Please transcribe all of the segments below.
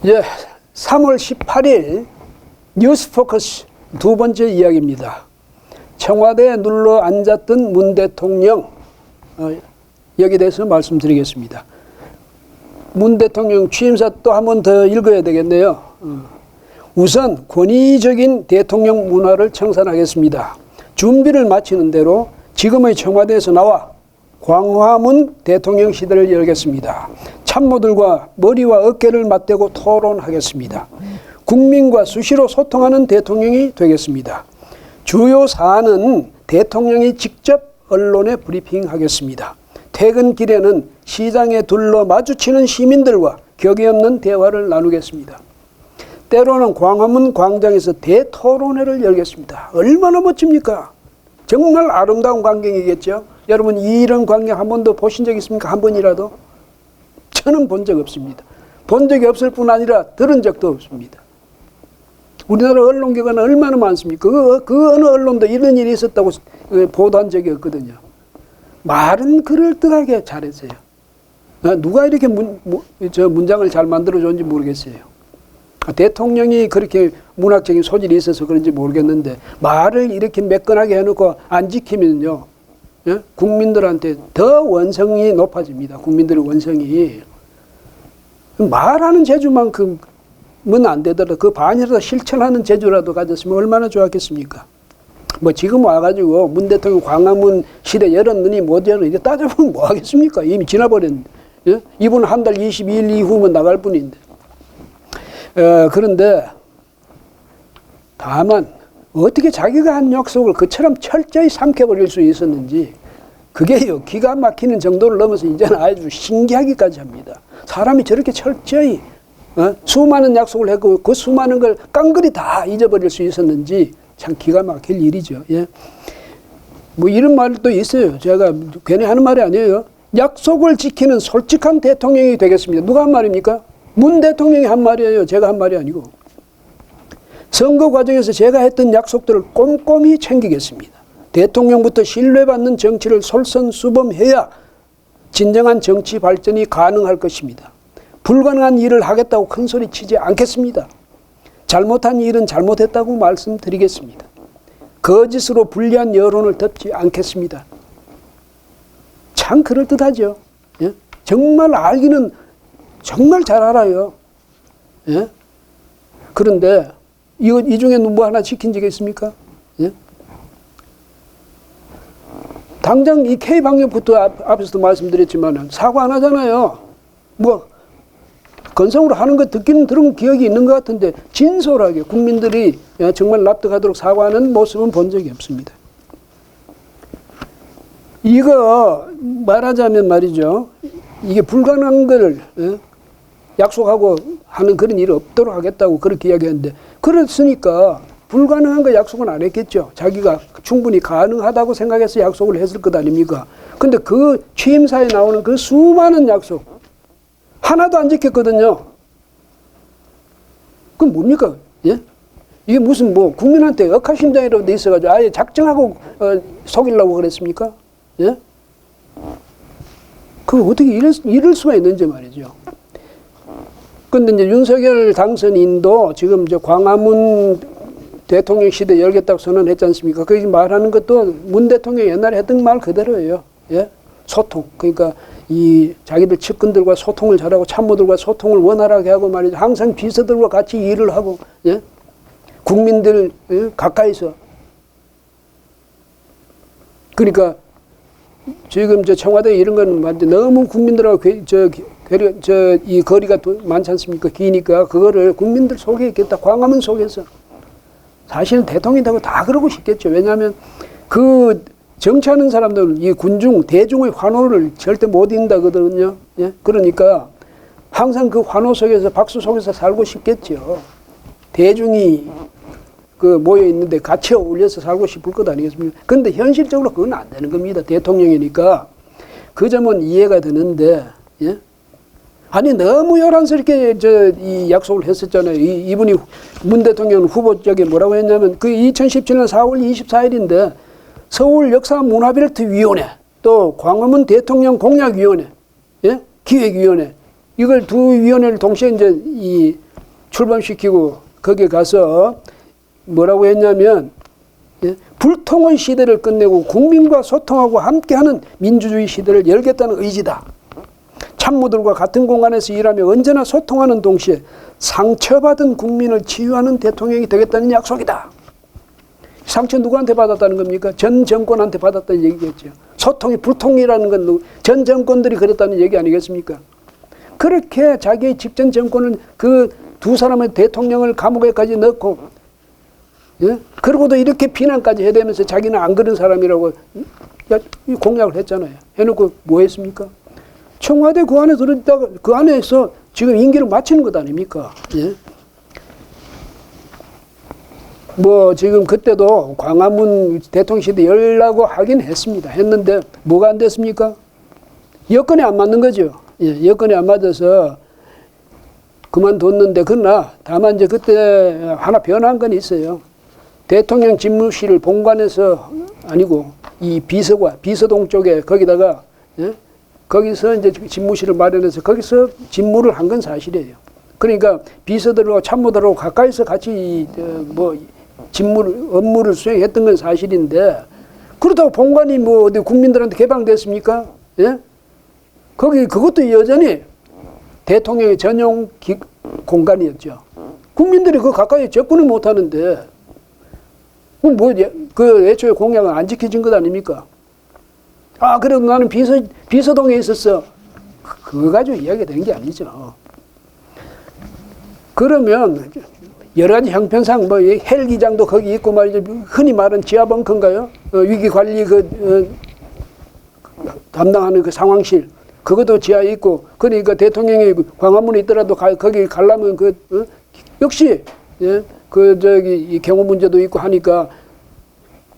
예, 3월 18일 뉴스포커스 두 번째 이야기입니다. 청와대에 눌러 앉았던 문 대통령, 여기에 대해서 말씀드리겠습니다. 문 대통령 취임사 또 한 번 더 읽어야 되겠네요. 우선 권위적인 대통령 문화를 청산하겠습니다. 준비를 마치는 대로 지금의 청와대에서 나와 광화문 대통령 시대를 열겠습니다. 참모들과 머리와 어깨를 맞대고 토론하겠습니다. 국민과 수시로 소통하는 대통령이 되겠습니다. 주요 사안은 대통령이 직접 언론에 브리핑하겠습니다. 퇴근길에는 시장에 둘러 마주치는 시민들과 격이 없는 대화를 나누겠습니다. 때로는 광화문 광장에서 대토론회를 열겠습니다. 얼마나 멋집니까? 정말 아름다운 광경이겠죠? 여러분 이런 광경 한 번도 보신 적 있습니까? 한 번이라도? 저는 본 적 없습니다. 본 적이 없을 뿐 아니라 들은 적도 없습니다. 우리나라 언론기관은 얼마나 많습니까? 그 어느 언론도 이런 일이 있었다고 보도한 적이 없거든요. 말은 그럴듯하게 잘했어요. 누가 이렇게 문장을 잘 만들어줬는지 모르겠어요. 대통령이 그렇게 문학적인 소질이 있어서 그런지 모르겠는데 말을 이렇게 매끈하게 해놓고 안 지키면요, 예? 국민들한테 더 원성이 높아집니다. 국민들의 원성이. 말하는 재주만큼은 안 되더라도 그 반이라도 실천하는 재주라도 가졌으면 얼마나 좋았겠습니까? 뭐 지금 와가지고 문 대통령 광화문 시대 열었느니 못 열었느니 이제 따져보면 뭐 하겠습니까? 이미 지나버렸는데. 예? 이분 한 달 22일 이후면 나갈 뿐인데. 그런데 다만 어떻게 자기가 한 약속을 그처럼 철저히 삼켜버릴 수 있었는지 그게요 기가 막히는 정도를 넘어서 이제는 아주 신기하기까지 합니다. 사람이 저렇게 철저히 수많은 약속을 했고 그 수많은 걸 깡그리 다 잊어버릴 수 있었는지 참 기가 막힐 일이죠. 예. 뭐 이런 말도 있어요. 제가 괜히 하는 말이 아니에요. 약속을 지키는 솔직한 대통령이 되겠습니다. 누가 한 말입니까? 문 대통령이 한 말이에요. 제가 한 말이 아니고. 선거 과정에서 제가 했던 약속들을 꼼꼼히 챙기겠습니다. 대통령부터 신뢰받는 정치를 솔선수범해야 진정한 정치 발전이 가능할 것입니다. 불가능한 일을 하겠다고 큰소리 치지 않겠습니다. 잘못한 일은 잘못했다고 말씀드리겠습니다. 거짓으로 불리한 여론을 덮지 않겠습니다. 참 그럴듯하죠. 예? 정말 알기는 정말 잘 알아요. 예? 그런데 이 중에 뭐 하나 지킨 적이 있습니까? 예? 당장 이 K방역부터 앞에서도 말씀드렸지만 사과 안 하잖아요. 뭐 건성으로 하는 거 듣기는 들은 기억이 있는 것 같은데 진솔하게 국민들이 정말 납득하도록 사과하는 모습은 본 적이 없습니다. 이거 말하자면 말이죠. 이게 불가능한 걸 약속하고 하는 그런 일이 없도록 하겠다고 그렇게 이야기했는데 그랬으니까 불가능한 거 약속은 안 했겠죠. 자기가 충분히 가능하다고 생각해서 약속을 했을 것 아닙니까? 근데 그 취임사에 나오는 그 수많은 약속 하나도 안 지켰거든요. 그건 뭡니까? 예? 이게 무슨 뭐 국민한테 억하심장이라도 돼 있어가지고 아예 작정하고 속이려고 그랬습니까? 예? 그 어떻게 이럴 수가 있는지 말이죠. 근데 이제 윤석열 당선인도 지금 저 광화문 대통령 시대 열겠다고 선언했지 않습니까? 그 말하는 것도 문 대통령이 옛날에 했던 말 그대로예요. 예? 소통. 그러니까 이 자기들 측근들과 소통을 잘하고 참모들과 소통을 원활하게 하고 말이죠. 항상 비서들과 같이 일을 하고, 예? 국민들 가까이서. 그러니까 지금 저 청와대 이런 거는 너무 국민들하고 이 거리가 많지 않습니까? 기니까 그거를 국민들 속에 있겠다. 광화문 속에서. 사실은 대통령이라고 다 그러고 싶겠죠. 왜냐하면 그 정치하는 사람들은 이 대중의 환호를 절대 못 이긴다거든요. 예? 그러니까 항상 그 환호 속에서 박수 속에서 살고 싶겠죠. 대중이 모여 있는데 같이 어울려서 살고 싶을 것 아니겠습니까? 그런데 현실적으로 그건 안 되는 겁니다. 대통령이니까. 그 점은 이해가 되는데, 예? 아니, 너무 요란스럽게 이 약속을 했었잖아요. 이분이 문 대통령 후보 쪽에 뭐라고 했냐면, 그 2017년 4월 24일인데, 서울 역사문화벨트위원회, 또 광화문 대통령 공약위원회, 예? 기획위원회, 이걸 두 위원회를 동시에 이제 출범시키고 거기에 가서 뭐라고 했냐면 불통의 시대를 끝내고 국민과 소통하고 함께하는 민주주의 시대를 열겠다는 의지다. 참모들과 같은 공간에서 일하며 언제나 소통하는 동시에 상처받은 국민을 치유하는 대통령이 되겠다는 약속이다. 상처 누구한테 받았다는 겁니까? 전 정권한테 받았다는 얘기겠죠. 소통이 불통이라는 건 전 정권들이 그랬다는 얘기 아니겠습니까? 그렇게 자기의 직전 정권을 그 두 사람의 대통령을 감옥에까지 넣고, 예? 그러고도 이렇게 비난까지 해대면서 자기는 안 그런 사람이라고 공약을 했잖아요. 해놓고 뭐 했습니까? 청와대 그 안에 들어있다가 그 안에서 지금 임기를 마치는 것 아닙니까? 예? 뭐 지금 그때도 광화문 대통령 시대 열라고 하긴 했습니다. 했는데 뭐가 안 됐습니까? 여건이 안 맞는 거죠. 예, 여건이 안 맞아서 그만뒀는데, 그러나 다만 이제 그때 하나 변한 건 있어요. 대통령 집무실을 본관에서 아니고 이 비서동 쪽에 거기다가, 예? 거기서 이제 집무실을 마련해서 거기서 집무를 한 건 사실이에요. 그러니까 비서들하고 참모들하고 가까이서 같이 뭐 업무를 수행했던 건 사실인데, 그렇다고 본관이 뭐 어디 국민들한테 개방됐습니까? 예? 그것도 여전히 대통령의 전용 공간이었죠. 국민들이 그 가까이 접근을 못 하는데, 그 애초에 공약은 안 지켜진 것 아닙니까? 아, 그래도 나는 비서동에 있었어. 그거 가지고 이야기가 되는 게 아니죠. 그러면 여러 가지 형편상 뭐 헬기장도 거기 있고 말이죠. 흔히 말하는 지하벙커인가요? 위기관리 담당하는 그 상황실. 그것도 지하에 있고, 그러니까 대통령이 광화문에 있더라도 거기 가려면 역시, 예, 이 경호 문제도 있고 하니까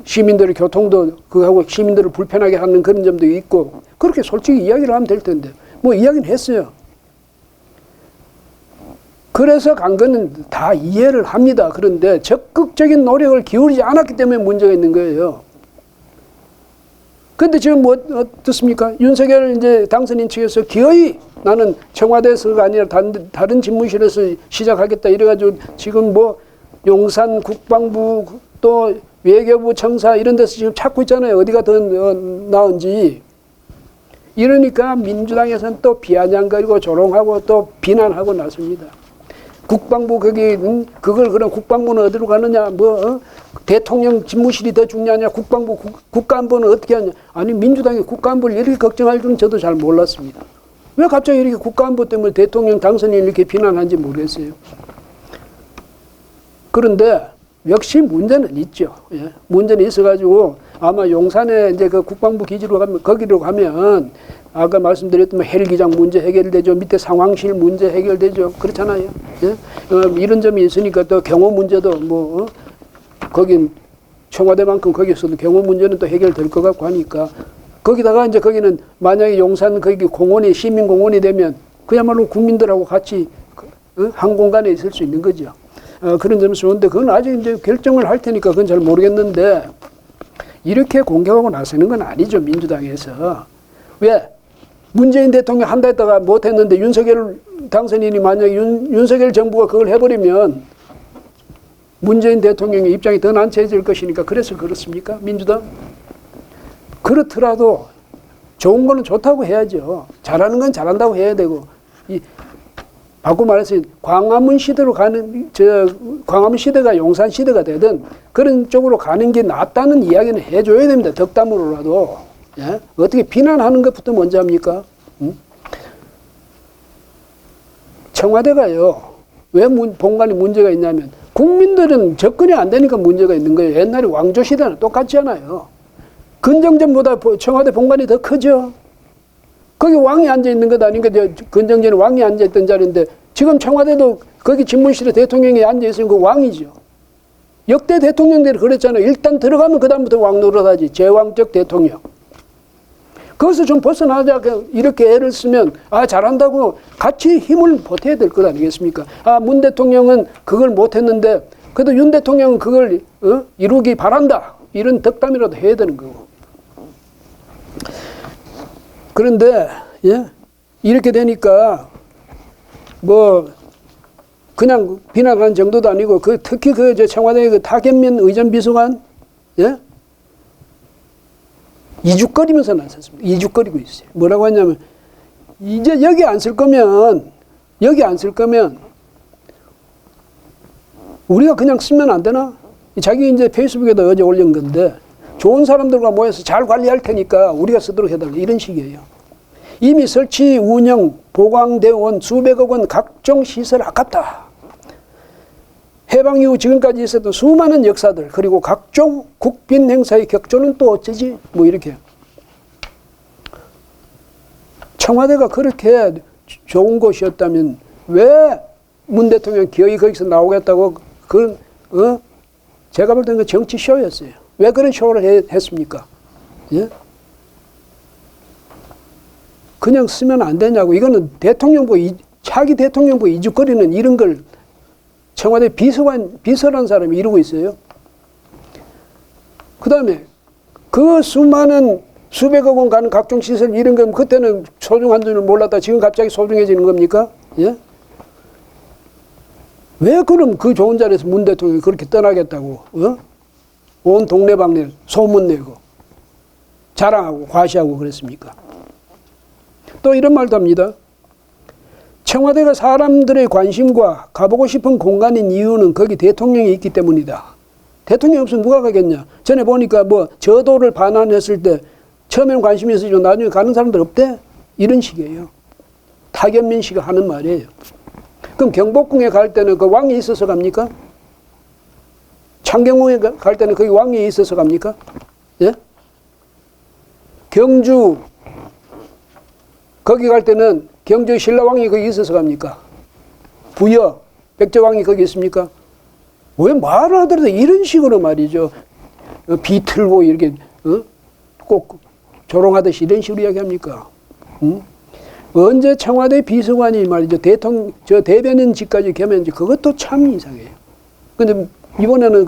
시민들의 교통도 그하고 시민들을 불편하게 하는 그런 점도 있고, 그렇게 솔직히 이야기를 하면 될 텐데, 뭐 이야기는 했어요. 그래서 간 거는 다 이해를 합니다. 그런데 적극적인 노력을 기울이지 않았기 때문에 문제가 있는 거예요. 근데 지금 뭐 어떻습니까? 윤석열 이제 당선인 측에서 기어이 나는 청와대에서가 아니라 다른 집무실에서 시작하겠다 이래가지고 지금 뭐 용산 국방부 또 외교부 청사 이런 데서 지금 찾고 있잖아요. 어디가 더 나은지. 이러니까 민주당에서는 또 비아냥거리고 조롱하고 또 비난하고 나섭니다. 국방부 그걸 그럼 국방부는 어디로 가느냐, 대통령 집무실이 더 중요하냐, 국방부 국가안보는 어떻게 하냐. 아니, 민주당이 국가안보를 이렇게 걱정할 줄은 저도 잘 몰랐습니다. 왜 갑자기 이렇게 국가안보 때문에 대통령 당선인을 이렇게 비난하는지 모르겠어요. 그런데 역시 문제는 있죠. 예. 문제는 있어가지고 아마 용산에 이제 그 국방부 기지로 가면, 거기로 가면 아까 말씀드렸던 헬기장 문제 해결되죠. 밑에 상황실 문제 해결되죠. 그렇잖아요. 예? 이런 점이 있으니까 또 경호 문제도 거긴 청와대만큼 거기서도 경호 문제는 또 해결될 것 같고 하니까, 거기다가 이제 거기는 만약에 용산 거기 공원이 시민공원이 되면 그야말로 국민들하고 같이 한 공간에 있을 수 있는 거죠. 그런 점에서 좋은데, 그건 아직 이제 결정을 할 테니까 그건 잘 모르겠는데, 이렇게 공격하고 나서는 건 아니죠, 민주당에서. 왜? 문재인 대통령 한다 했다가 못했는데 윤석열 당선인이 만약에 윤석열 정부가 그걸 해버리면 문재인 대통령의 입장이 더 난처해질 것이니까, 그래서 그렇습니까? 민주당? 그렇더라도 좋은 거는 좋다고 해야죠. 잘하는 건 잘한다고 해야 되고, 바꿔 말해서 광화문 시대로 광화문 시대가 용산 시대가 되든 그런 쪽으로 가는 게 낫다는 이야기는 해줘야 됩니다. 덕담으로라도. 예? 어떻게 비난하는 것부터 먼저 합니까? 청와대가요, 왜 본관이 문제가 있냐면, 국민들은 접근이 안 되니까 문제가 있는 거예요. 옛날에 왕조 시대는 똑같잖아요. 근정전보다 청와대 본관이 더 크죠. 거기 왕이 앉아 있는 것 아닌가? 근정전에 왕이 앉아 있던 자리인데, 지금 청와대도 거기 집무실에 대통령이 앉아 있으면 그 왕이죠. 역대 대통령들이 그랬잖아요. 일단 들어가면 그다음부터 왕 노릇하지. 제왕적 대통령. 거기서 좀 벗어나자 이렇게 애를 쓰면 잘한다고 같이 힘을 보태야 될 것 아니겠습니까? 문 대통령은 그걸 못했는데 그래도 윤 대통령은 그걸 이루기 바란다. 이런 덕담이라도 해야 되는 거고. 그런데 이렇게 되니까 그냥 비난하는 정도도 아니고 특히 청와대 타견민 의전 비서관 예? 이죽거리면서 나섰습니다. 이죽거리고 있어요. 뭐라고 하냐면 이제 여기 안 쓸 거면 우리가 그냥 쓰면 안 되나? 자기 이제 페이스북에다 어제 올린 건데 좋은 사람들과 모여서 잘 관리할 테니까 우리가 쓰도록 해달라 이런 식이에요. 이미 설치, 운영, 보강되어 온 수백억 원 각종 시설 아깝다. 해방 이후 지금까지 있었던 수많은 역사들 그리고 각종 국빈 행사의 격조는 또 어쩌지? 뭐 이렇게. 청와대가 그렇게 좋은 곳이었다면 왜 문 대통령 기어이 거기서 나오겠다고 제가 볼 때는 정치 쇼였어요. 왜 그런 쇼를 했습니까? 예? 그냥 쓰면 안 되냐고. 이거는 차기 대통령부 이죽거리는 이런 걸 청와대 비서란 사람이 이루고 있어요. 그 다음에 그 수많은 수백억 원 가는 각종 시설 이런 건 그때는 소중한 줄을 몰랐다 지금 갑자기 소중해지는 겁니까? 예? 왜 그럼 그 좋은 자리에서 문 대통령이 그렇게 떠나겠다고 온 동네방네 소문내고 자랑하고 과시하고 그랬습니까? 또 이런 말도 합니다. 청와대가 사람들의 관심과 가보고 싶은 공간인 이유는 거기 대통령이 있기 때문이다. 대통령이 없으면 누가 가겠냐. 전에 보니까 저도를 반환했을 때 처음에는 관심이 있었지만 나중에 가는 사람들 없대? 이런 식이에요. 타견민 씨가 하는 말이에요. 그럼 경복궁에 갈 때는 그 왕이 있어서 갑니까? 창경궁에 갈 때는 거기 왕이 있어서 갑니까? 예? 경주 거기 갈 때는 경주 신라왕이 거기 있어서 갑니까? 부여 백제왕이 거기 있습니까? 왜 말을 하더라도 이런 식으로 말이죠. 비틀고 이렇게 꼭 조롱하듯이 이런 식으로 이야기합니까? 언제 청와대 비서관이 말이죠. 대변인직까지 겸했는지 그것도 참 이상해요. 근데 이번에는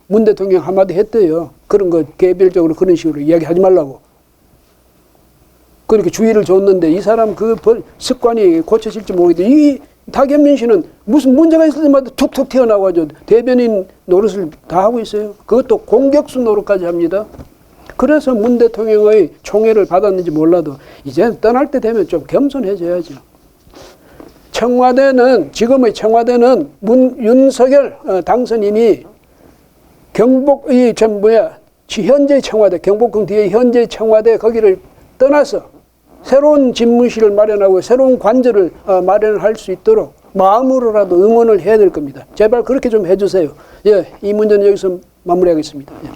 문 대통령 한마디 했대요. 그런 거 개별적으로 그런 식으로 이야기하지 말라고. 그렇게 주의를 줬는데 이 사람 습관이 고쳐질지 모르겠는데 이 타견민 씨는 무슨 문제가 있을 때마다 툭툭 튀어나와가지고 대변인 노릇을 다 하고 있어요. 그것도 공격수 노릇까지 합니다. 그래서 문 대통령의 총애를 받았는지 몰라도 이제 떠날 때 되면 좀 겸손해져야죠. 지금의 청와대는 윤석열 당선인이 현재 청와대, 경복궁 뒤에 현재 청와대 거기를 떠나서 새로운 집무실을 마련하고 새로운 관저를 마련할 수 있도록 마음으로라도 응원을 해야 될 겁니다. 제발 그렇게 좀 해주세요. 예, 이 문제는 여기서 마무리하겠습니다. 예.